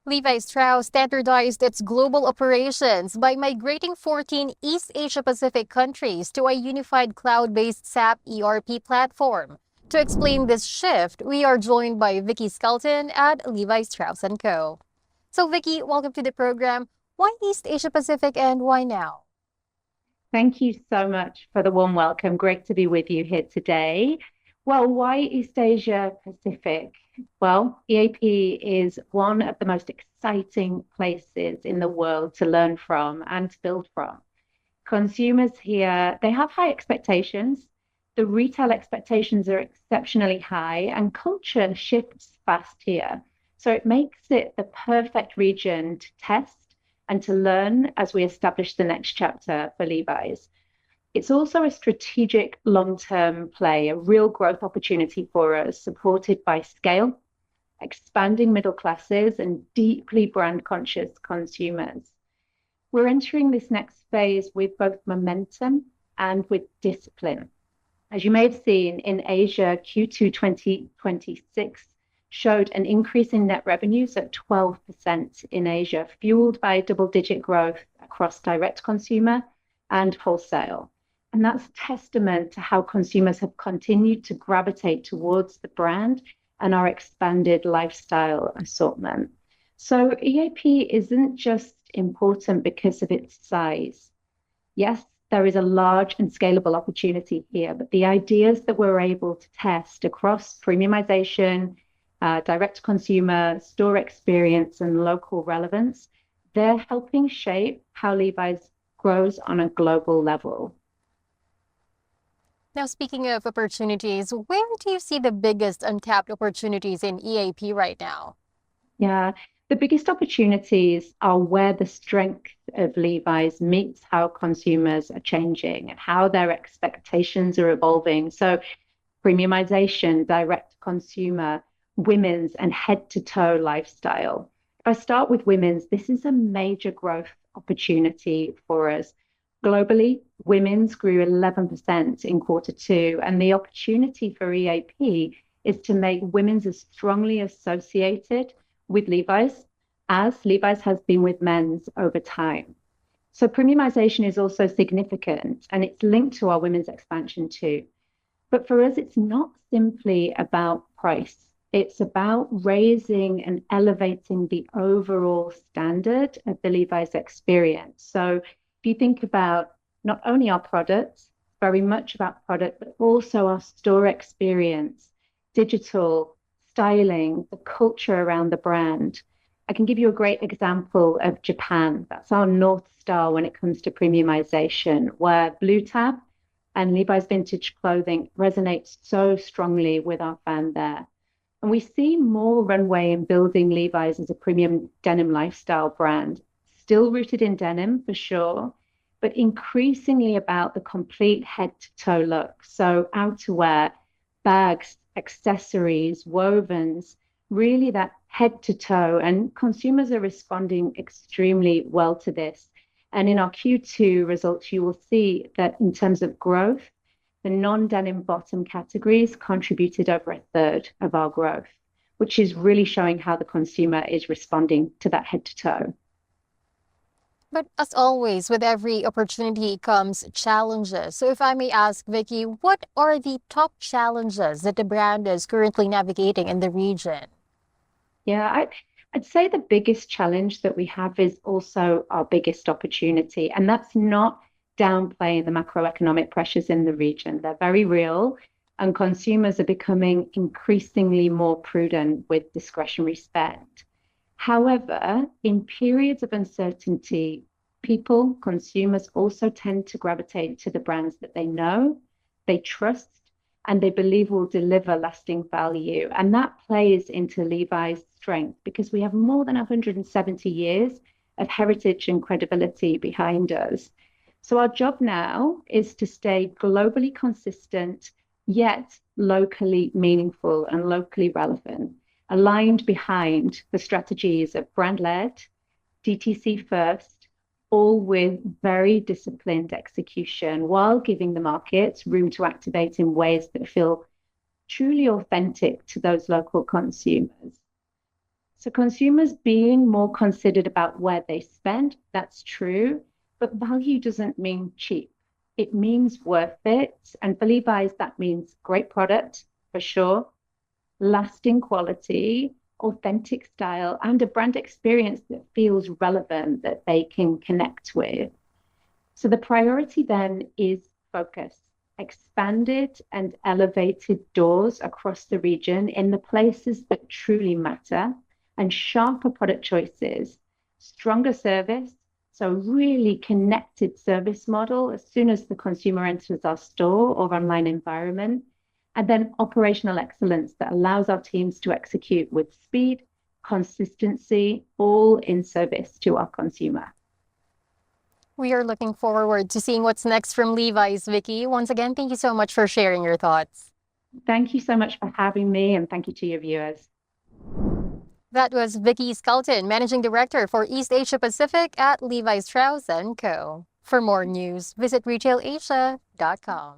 Levi Strauss standardized its global operations by migrating 14 East Asia Pacific countries to a unified cloud-based SAP ERP platform. To explain this shift, we are joined by Vicky Skelton at Levi Strauss Co. So, Vicky, welcome to the program. Why East Asia Pacific and why now? Thank you so much for the warm welcome. Great to be with you here today. Well, why East Asia Pacific? Well, EAP is one of the most exciting places in the world to learn from and to build from. Consumers here, they have high expectations. The retail expectations are exceptionally high and culture shifts fast here. So it makes it the perfect region to test and to learn as we establish the next chapter for Levi's. It's also a strategic long-term play, a real growth opportunity for us, supported by scale, expanding middle classes, and deeply brand conscious consumers. We're entering this next phase with both momentum and with discipline. As you may have seen in Asia, Q2 2026 showed an increase in net revenues at 12% in Asia, fueled by double-digit growth across direct consumer and wholesale. And that's testament to how consumers have continued to gravitate towards the brand and our expanded lifestyle assortment. So EAP isn't just important because of its size. Yes, there is a large and scalable opportunity here, but the ideas that we're able to test across premiumization, direct consumer, store experience, and local relevance, they're helping shape how Levi's grows on a global level. Now, speaking of opportunities, where do you see the biggest untapped opportunities in EAP right now? Yeah, the biggest opportunities are where the strength of Levi's meets how consumers are changing and how their expectations are evolving. So, premiumization, direct consumer, women's, and head to toe lifestyle. If I start with women's, this is a major growth opportunity for us. Globally, women's grew 11% in quarter two, and the opportunity for EAP is to make women's as strongly associated with Levi's as Levi's has been with men's over time. So premiumization is also significant and it's linked to our women's expansion too. But for us, it's not simply about price. It's about raising and elevating the overall standard of the Levi's experience. So if you think about not only our products, very much about product, but also our store experience, digital, styling, the culture around the brand. I can give you a great example of Japan. That's our North Star when it comes to premiumization, where Blue Tab and Levi's vintage clothing resonates so strongly with our fan there. And we see more runway in building Levi's as a premium denim lifestyle brand, still rooted in denim for sure, but increasingly about the complete head to toe look. So outerwear, bags, accessories, wovens, really that head to toe. And consumers are responding extremely well to this. And in our Q2 results, you will see that in terms of growth, the non-denim bottom categories contributed over a third of our growth, which is really showing how the consumer is responding to that head to toe. But as always, with every opportunity comes challenges. So if I may ask, Vicky, what are the top challenges that the brand is currently navigating in the region? I'd say the biggest challenge that we have is also our biggest opportunity. And that's not downplaying the macroeconomic pressures in the region. They're very real, and consumers are becoming increasingly more prudent with discretionary spend. However, in periods of uncertainty, people, consumers also tend to gravitate to the brands that they know, they trust, and they believe will deliver lasting value. And that plays into Levi's strength because we have more than 170 years of heritage and credibility behind us. So our job now is to stay globally consistent, yet locally meaningful and locally relevant, aligned behind the strategies of brand led, DTC first, all with very disciplined execution while giving the markets room to activate in ways that feel truly authentic to those local consumers. So consumers being more considered about where they spend, that's true, but value doesn't mean cheap. It means worth it. And for Levi's, that means great product for sure, lasting quality, authentic style, and a brand experience that feels relevant, that they can connect with. So the priority then is focus, expanded and elevated doors across the region in the places that truly matter, and sharper product choices, stronger service. So really connected service model as soon as the consumer enters our store or online environment, and then operational excellence that allows our teams to execute with speed, consistency, all in service to our consumer. We are looking forward to seeing what's next from Levi's, Vicky. Once again, thank you so much for sharing your thoughts. Thank you so much for having me, and thank you to your viewers. That was Vicky Skelton, Managing Director for East Asia Pacific at Levi Strauss Co. For more news, visit retailasia.com.